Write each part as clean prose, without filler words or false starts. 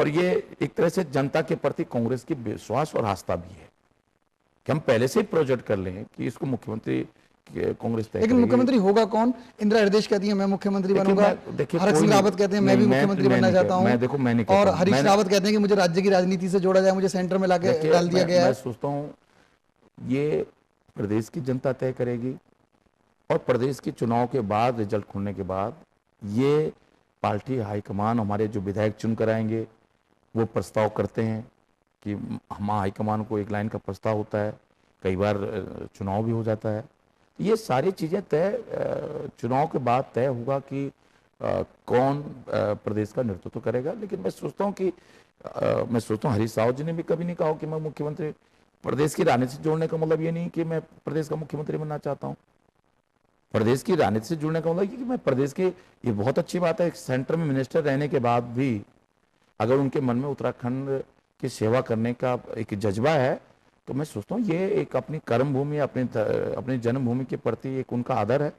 और ये एक तरह से जनता के प्रति कांग्रेस की विश्वास और आस्था भी है कि हम पहले से ही प्रोजेक्ट कर लें कि इसको मुख्यमंत्री कांग्रेस तय लेकिन करेगी। मुख्यमंत्री होगा कौन? इंदिरा हृदय कहती है मैं मुख्यमंत्री बनूंगा, हरक सिंह रावत कहते हैं मैं भी मुख्यमंत्री बनना चाहता हूं, और हरीश रावत कहते हैं कि मुझे राज्य की राजनीति से जोड़ा जाए, मुझे सेंटर में लाके डाल दिया गया है। मैं सोचता हूं ये प्रदेश की जनता तय करेगी, और प्रदेश के चुनाव के बाद, रिजल्ट खुलने के बाद, ये पार्टी हाईकमान हमारे जो विधायक चुन कर आएंगे वो प्रस्ताव करते हैं कि हम हाईकमान को एक लाइन का प्रस्ताव होता है, कई बार चुनाव भी हो जाता है। ये सारी चीज़ें तय चुनाव के बाद तय होगा कि कौन प्रदेश का नेतृत्व करेगा। लेकिन मैं सोचता हूँ हरीश रावत जी ने भी कभी नहीं कहा कि मैं मुख्यमंत्री, प्रदेश की राजनीति से जोड़ने का मतलब ये नहीं कि मैं प्रदेश का मुख्यमंत्री बनना चाहता हूँ। प्रदेश की राजनीति से जुड़ने का मतलब कि मैं प्रदेश के, ये बहुत अच्छी बात है, सेंटर में मिनिस्टर रहने के बाद भी अगर उनके मन में उत्तराखंड की सेवा करने का एक जज्बा है, तो मैं सोचता हूँ ये एक अपनी कर्म भूमि, अपनी जन्मभूमि के प्रति एक उनका आदर है,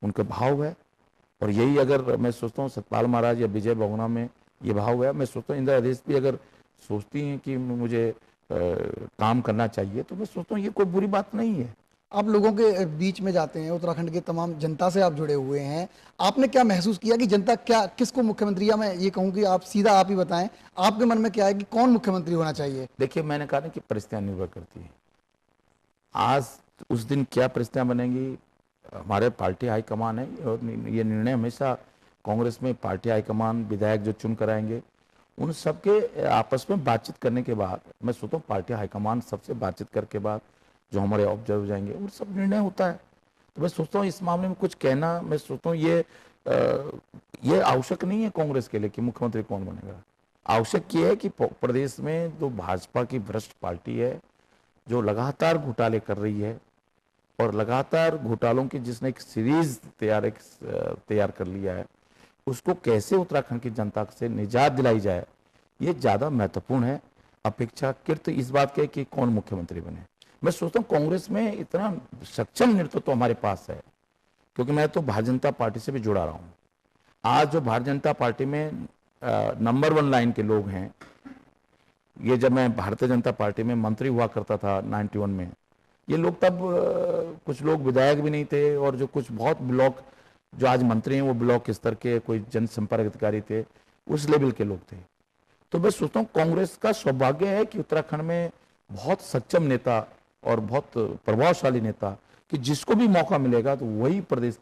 उनका भाव है। और यही अगर मैं सोचता हूँ सतपाल महाराज या विजय बहुगुणा में ये भाव है, मैं सोचता हूँ इंदिरा हृदय भी अगर सोचती हैं कि मुझे काम करना चाहिए, तो मैं सोचता हूँ ये कोई बुरी बात नहीं है। आप लोगों के बीच में जाते हैं, उत्तराखंड के तमाम जनता से आप जुड़े हुए हैं, आपने क्या महसूस किया कि जनता क्या किसको मुख्यमंत्री, या मैं ये कहूँ कि आप सीधा आप ही बताएं, आपके मन में क्या है कि कौन मुख्यमंत्री होना चाहिए? देखिए, मैंने कहा ना कि परिस्थितियां निर्भर करती है। आज उस दिन क्या परिस्थितियां बनेंगी, हमारे पार्टी हाईकमान है, और ये निर्णय हमेशा कांग्रेस में पार्टी हाईकमान, विधायक जो चुन कर आएंगे, उन सबके आपस में बातचीत करने के बाद, मैं सोचता हूँ पार्टी हाईकमान सबसे बातचीत करके बाद जो हमारे ऑब्जर्व हो जाएंगे उन सब निर्णय होता है। तो मैं सोचता हूँ इस मामले में कुछ कहना, मैं सोचता हूँ ये आवश्यक नहीं है कांग्रेस के लिए कि मुख्यमंत्री कौन बनेगा। आवश्यक ये है कि प्रदेश में जो भाजपा की भ्रष्ट पार्टी है, जो लगातार घोटाले कर रही है, और लगातार घोटालों की जिसने एक सीरीज तैयार कर लिया है, उसको कैसे उत्तराखंड की जनता से निजात दिलाई जाए, ये ज़्यादा महत्वपूर्ण है अपेक्षाकृत इस बात के कि कौन मुख्यमंत्री बने। मैं सोचता हूँ कांग्रेस में इतना सक्षम नेतृत्व तो हमारे पास है, क्योंकि मैं तो भारतीय जनता पार्टी से भी जुड़ा रहा हूँ। आज जो भारतीय जनता पार्टी में नंबर 1 लाइन के लोग हैं, ये जब मैं भारतीय जनता पार्टी में मंत्री हुआ करता था 91 में, ये लोग तब कुछ लोग विधायक भी नहीं थे, और जो कुछ बहुत ब्लॉक जो आज मंत्री हैं वो ब्लॉक स्तर के कोई जनसंपर्क अधिकारी थे, उस लेवल के लोग थे। तो मैं सोचता हूँ कांग्रेस का सौभाग्य है कि उत्तराखंड में बहुत सक्षम नेता और बहुत प्रभावशाली नेता, कि जिसको भी मौका मिलेगा तो वही प्रदेश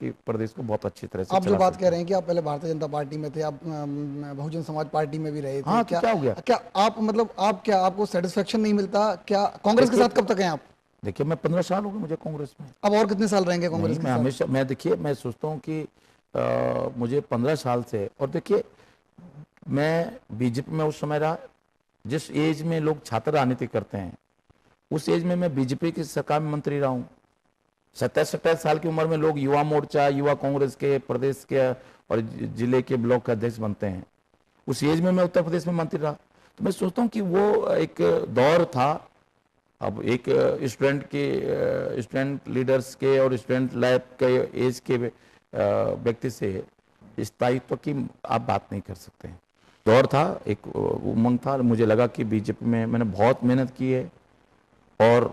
को बहुत अच्छी तरह से आप जो बात कह रहे हैं कि आप पहले भारतीय जनता पार्टी में थे, आप बहुजन समाज पार्टी में भी रहे थे। हाँ, क्या हो गया? क्या आप मतलब आपको सेटिस्फेक्शन नहीं मिलता क्या कांग्रेस के साथ? कब तक हैं आप? देखिए, मैं 15 साल हो गए मुझे कांग्रेस में। अब और कितने साल रहेंगे कांग्रेस में? हमेशा मैं सोचता हूँ कि मुझे 15 साल से, और देखिए मैं बीजेपी में उस समय रहा जिस एज में लोग छात्र राजनीति करते हैं, उस एज में मैं बीजेपी की सरकार में मंत्री रहा हूँ। 27-27 साल की उम्र में लोग युवा मोर्चा, युवा कांग्रेस के प्रदेश के और जिले के ब्लॉक का अध्यक्ष बनते हैं। उस एज में मैं उत्तर प्रदेश में मंत्री रहा। तो मैं सोचता हूँ कि वो एक दौर था। अब एक स्टूडेंट लीडर्स के और स्टूडेंट लाइफ के एज के व्यक्ति से स्थायित्व की आप बात नहीं कर सकते। दौर था, एक उमंग था। मुझे लगा कि बीजेपी में मैंने बहुत मेहनत की है, और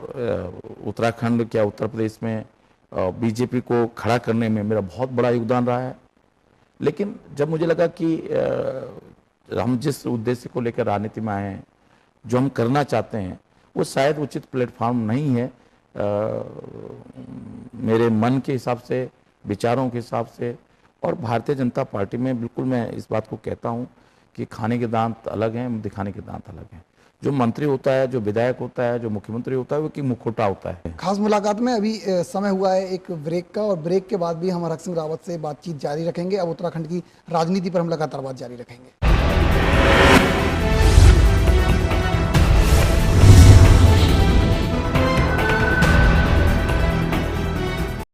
उत्तराखंड क्या उत्तर प्रदेश में बीजेपी को खड़ा करने में मेरा बहुत बड़ा योगदान रहा है। लेकिन जब मुझे लगा कि हम जिस उद्देश्य को लेकर राजनीति में आए हैं, जो हम करना चाहते हैं, वो शायद उचित प्लेटफॉर्म नहीं है मेरे मन के हिसाब से, विचारों के हिसाब से। और भारतीय जनता पार्टी में बिल्कुल मैं इस बात को कहता हूँ कि खाने के दांत अलग हैं, दिखाने के दांत अलग हैं। जो मंत्री होता है, जो विधायक होता है, जो मुख्यमंत्री होता है, वो की मुखौटा होता है। खास मुलाकात में अभी समय हुआ है एक ब्रेक का, और ब्रेक के बाद भी हम हरक सिंह रावत से बातचीत जारी रखेंगे। अब उत्तराखंड की राजनीति पर हम लगातार बात जारी रखेंगे।